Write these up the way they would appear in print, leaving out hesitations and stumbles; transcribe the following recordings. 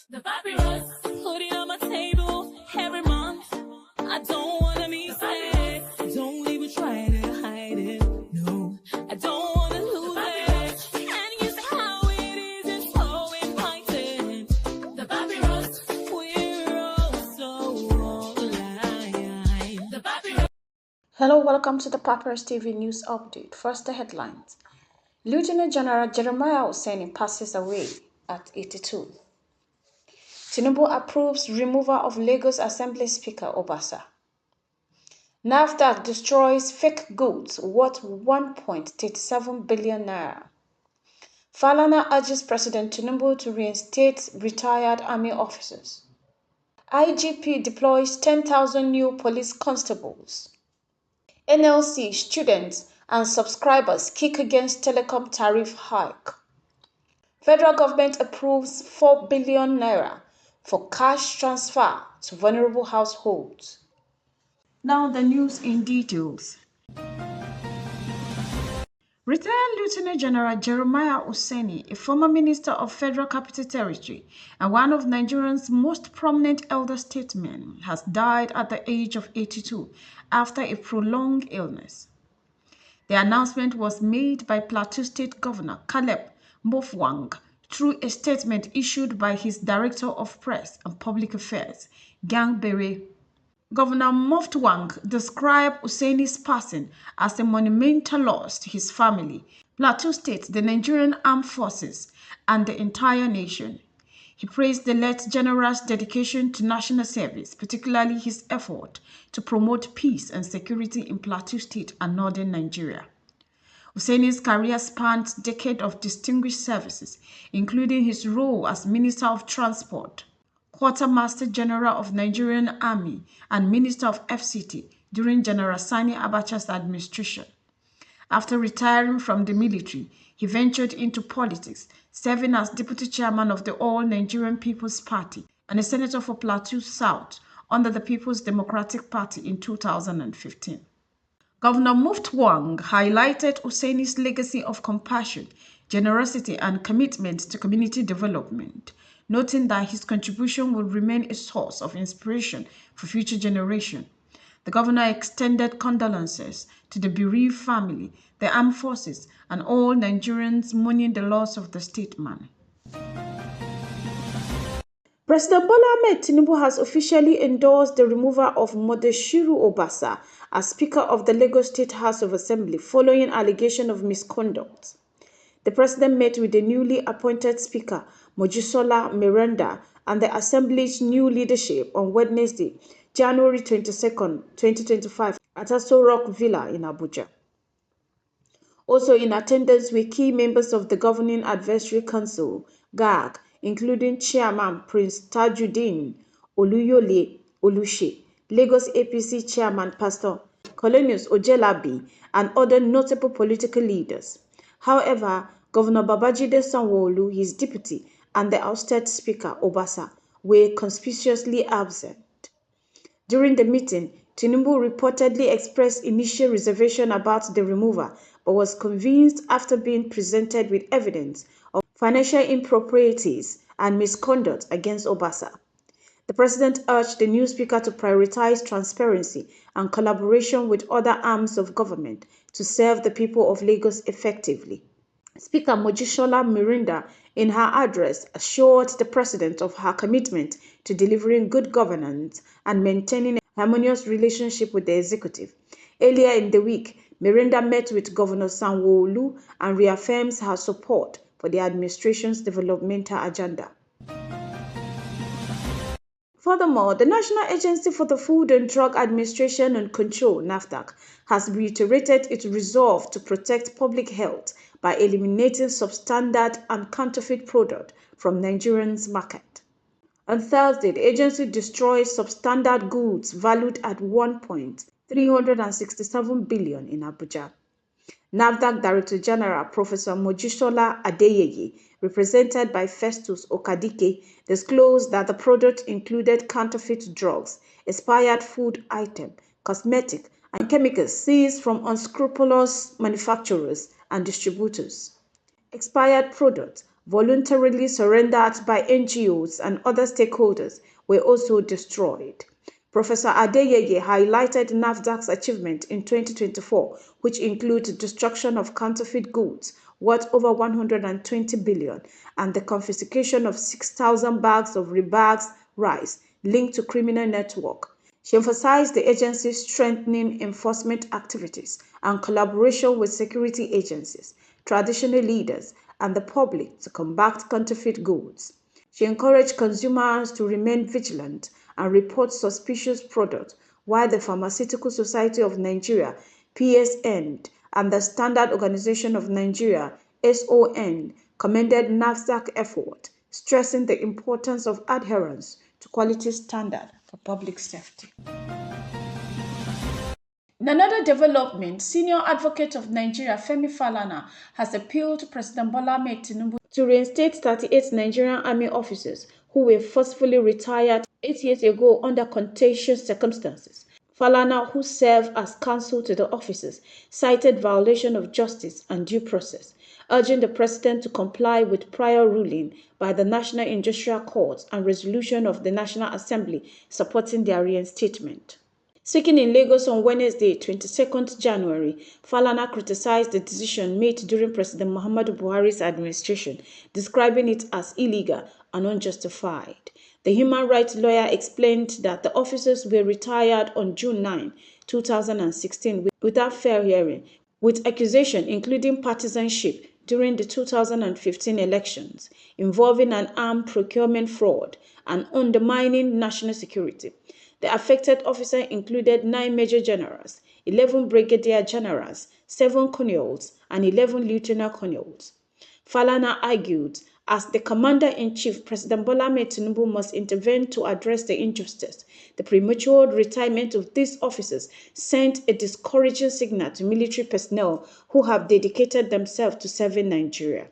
The papyrus, put it on my table every month. I don't wanna be sad. Don't even try to hide it. No, I don't wanna lose it. And you see how it is, it's so inviting. The papyrus, we're all so alive. The papyrus. Hello, welcome to the Papyrus TV News Update. First, the headlines. Lieutenant General Jeremiah Useni passes away at 82. Tinubu approves removal of Lagos Assembly Speaker Obasa. NAFDAC destroys fake goods worth 1.37 billion naira. Falana urges President Tinubu to reinstate retired army officers. IGP deploys 10,000 new police constables. NLC students and subscribers kick against telecom tariff hike. Federal government approves 4 billion naira for cash transfer to vulnerable households. Now the news in details. Retired Lieutenant General Jeremiah Useni, a former minister of Federal Capital Territory and one of Nigeria's most prominent elder statesmen, has died at the age of 82 after a prolonged illness. The announcement was made by Plateau State Governor Caleb Mofwang through a statement issued by his Director of Press and Public Affairs, Gang Bere. Governor Mofwang described Useni's passing as a monumental loss to his family, Plateau State, the Nigerian Armed Forces, and the entire nation. He praised the late general's dedication to national service, particularly his effort to promote peace and security in Plateau State and northern Nigeria. Useni's career spanned decades of distinguished services, including his role as Minister of Transport, Quartermaster General of Nigerian Army, and Minister of FCT during General Sani Abacha's administration. After retiring from the military, he ventured into politics, serving as deputy chairman of the All Nigerian People's Party and a senator for Plateau South under the People's Democratic Party in 2015. Governor Mofwang highlighted Useni's legacy of compassion, generosity, and commitment to community development, noting that his contribution will remain a source of inspiration for future generations. The governor extended condolences to the bereaved family, the armed forces, and all Nigerians mourning the loss of the statesman. President Bola Ahmed Tinubu has officially endorsed the removal of Modeshiru Obasa as Speaker of the Lagos State House of Assembly following allegation of misconduct. The president met with the newly appointed Speaker, Mojisola Meranda, and the Assembly's new leadership on Wednesday, January 22, 2025, at Aso Rock Villa in Abuja. Also in attendance were key members of the Governing Advisory Council, GAG, including Chairman Prince Tajuddin Oluyole Olushe, Lagos APC Chairman Pastor Colonius Ojelabi, and other notable political leaders. However, Governor Babajide Sanwo-Olu, his deputy, and the ousted Speaker Obasa were conspicuously absent. During the meeting, Tinubu reportedly expressed initial reservation about the removal, but was convinced after being presented with evidence of financial improprieties and misconduct against Obasa. The president urged the new speaker to prioritize transparency and collaboration with other arms of government to serve the people of Lagos effectively. Speaker Mojisola Meranda, in her address, assured the president of her commitment to delivering good governance and maintaining a harmonious relationship with the executive. Earlier in the week, Meranda met with Governor Sanwo-Olu and reaffirms her support for the administration's developmental agenda. Furthermore, the National Agency for the Food and Drug Administration and Control, NAFDAC, has reiterated its resolve to protect public health by eliminating substandard and counterfeit products from Nigerians' market. On Thursday, the agency destroyed substandard goods valued at 1.367 billion in Abuja. NAFDAC Director General Professor Mojisola Adeyeye, represented by Festus Okadike, disclosed that the product included counterfeit drugs, expired food items, cosmetics, and chemicals seized from unscrupulous manufacturers and distributors. Expired products, voluntarily surrendered by NGOs and other stakeholders, were also destroyed. Professor Adeyeye highlighted NAFDAC's achievement in 2024, which include destruction of counterfeit goods worth over 120 billion and the confiscation of 6,000 bags of rebags rice linked to criminal network. She emphasized the agency's strengthening enforcement activities and collaboration with security agencies, traditional leaders, and the public to combat counterfeit goods. She encouraged consumers to remain vigilant and report suspicious products, while the Pharmaceutical Society of Nigeria (PSN) and the Standard Organization of Nigeria (SON) commended NAFDAC effort, stressing the importance of adherence to quality standards for public safety. In another development, senior advocate of Nigeria Femi Falana has appealed to President Bola Ahmed Tinubu to reinstate 38 Nigerian army officers who were forcefully retired 8 years ago under contentious circumstances. Falana, who served as counsel to the officers, cited violation of justice and due process, urging the president to comply with prior ruling by the National Industrial Court and resolution of the National Assembly supporting their reinstatement. Speaking in Lagos on Wednesday, 22nd January, Falana criticized the decision made during President Muhammadu Buhari's administration, describing it as illegal and unjustified. The human rights lawyer explained that the officers were retired on June 9, 2016 without fair hearing, with accusations including partisanship during the 2015 elections, involving an armed procurement fraud and undermining national security. The affected officers included 9 major generals, 11 brigadier generals, 7 colonels, and 11 lieutenant colonels. Falana argued, as the commander-in-chief, President Bola Ahmed Tinubu must intervene to address the injustice. The premature retirement of these officers sent a discouraging signal to military personnel who have dedicated themselves to serving Nigeria.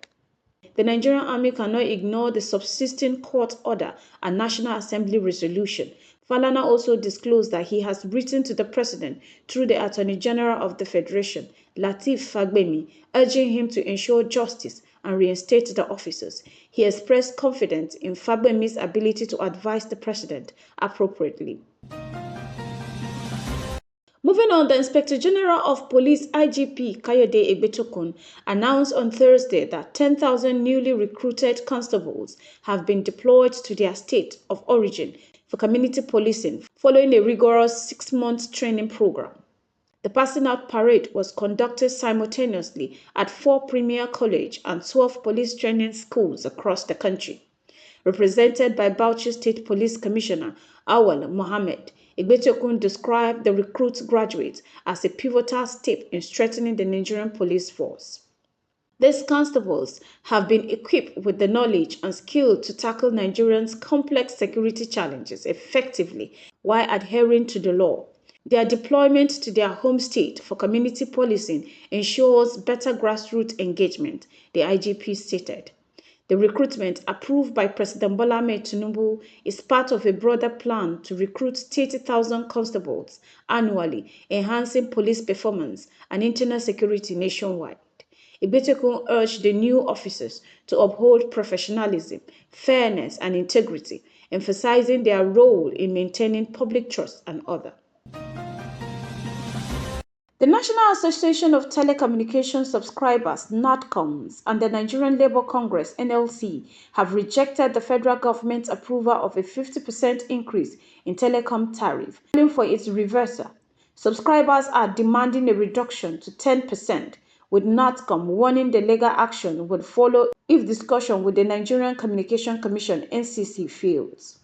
The Nigerian Army cannot ignore the subsisting court order and National Assembly resolution. Falana also disclosed that he has written to the president through the Attorney General of the Federation, Lateef Fagbemi, urging him to ensure justice and reinstate the officers. He expressed confidence in Fagbemi's ability to advise the president appropriately. Moving on, the Inspector General of Police IGP Kayode Egbetokun announced on Thursday that 10,000 newly recruited constables have been deployed to their state of origin for community policing following a rigorous 6-month training program. The passing out parade was conducted simultaneously at 4 premier colleges and 12 police training schools across the country. Represented by Bauchi State Police Commissioner Awal Mohammed, Egbetokun described the recruit graduates as a pivotal step in strengthening the Nigerian police force. These constables have been equipped with the knowledge and skill to tackle Nigerians' complex security challenges effectively while adhering to the law. Their deployment to their home state for community policing ensures better grassroots engagement, the IGP stated. The recruitment, approved by President Bola Ahmed Tinubu, is part of a broader plan to recruit 30,000 constables annually, enhancing police performance and internal security nationwide. Egbetokun urged the new officers to uphold professionalism, fairness, and integrity, emphasizing their role in maintaining public trust and order. The National Association of Telecommunications Subscribers (NATCOMS) and the Nigerian Labour Congress (NLC) have rejected the federal government's approval of a 50% increase in telecom tariff, calling for its reversal. Subscribers are demanding a reduction to 10%, with NATCOM warning the legal action would follow if discussion with the Nigerian Communication Commission (NCC) fails.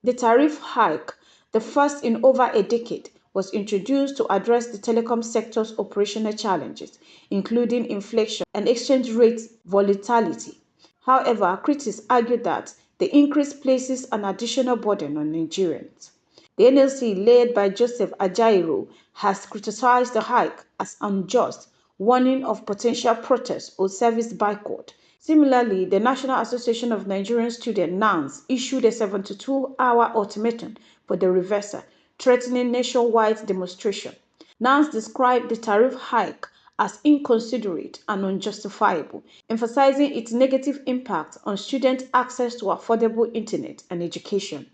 The tariff hike, the first in over a decade, was introduced to address the telecom sector's operational challenges, including inflation and exchange rate volatility. However, critics argue that the increase places an additional burden on Nigerians. The NLC, led by Joseph Ajaero, has criticized the hike as unjust, warning of potential protests or service boycott. Similarly, the National Association of Nigerian Students (NANS) issued a 72-hour ultimatum for the reversal, threatening nationwide demonstration. NANS described the tariff hike as inconsiderate and unjustifiable, emphasizing its negative impact on student access to affordable internet and education.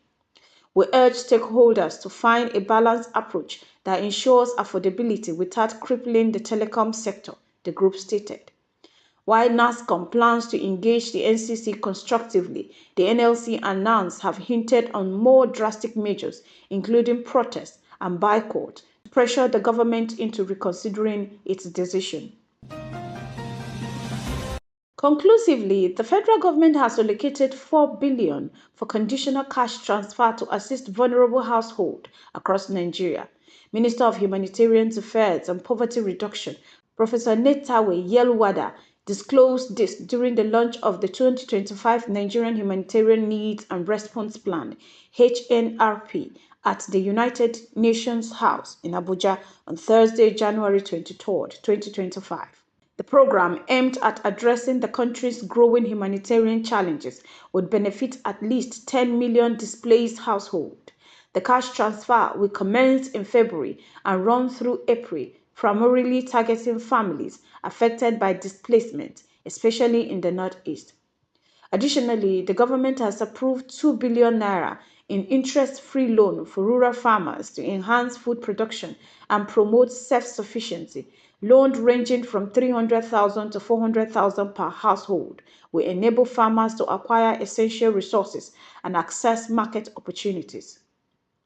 We urge stakeholders to find a balanced approach that ensures affordability without crippling the telecom sector, the group stated. While NASCOM plans to engage the NCC constructively, the NLC and NANS have hinted on more drastic measures, including protests and boycott, to pressure the government into reconsidering its decision. Conclusively, the federal government has allocated $4 billion for conditional cash transfer to assist vulnerable households across Nigeria. Minister of Humanitarian Affairs and Poverty Reduction, Professor Netawe Yelwada, disclosed this during the launch of the 2025 Nigerian Humanitarian Needs and Response Plan (HNRP) at the United Nations House in Abuja on Thursday, January 23, 2025. The program, aimed at addressing the country's growing humanitarian challenges, would benefit at least 10 million displaced households. The cash transfer will commence in February and run through April, primarily targeting families affected by displacement, especially in the Northeast. Additionally, the government has approved 2 billion naira in interest-free loan for rural farmers to enhance food production and promote self-sufficiency. Loans ranging from 300,000 to 400,000 per household will enable farmers to acquire essential resources and access market opportunities.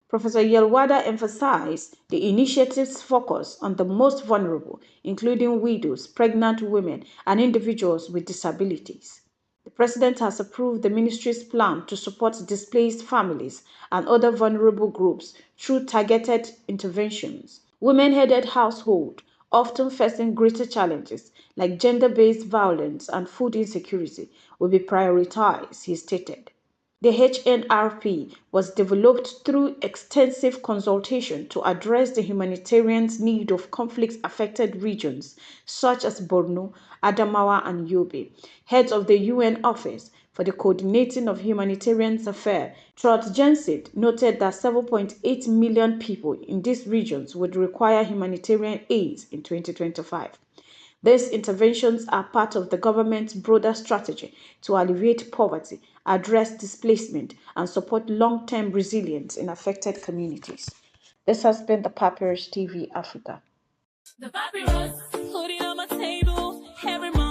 Professor Yelwada emphasized the initiative's focus on the most vulnerable, including widows, pregnant women, and individuals with disabilities. The president has approved the ministry's plan to support displaced families and other vulnerable groups through targeted interventions. Women-headed households, often facing greater challenges like gender-based violence and food insecurity, will be prioritized, he stated. The HNRP was developed through extensive consultation to address the humanitarian need of conflict-affected regions such as Borno, Adamawa, and Yobe. Heads of the UN Office for the Coordinating of Humanitarian Affairs, Trot Jensen, noted that 7.8 million people in these regions would require humanitarian aid in 2025. These interventions are part of the government's broader strategy to alleviate poverty, address displacement, and support long-term resilience in affected communities. This has been the Papyrus TV Africa. The papyrus, put it on my table every month.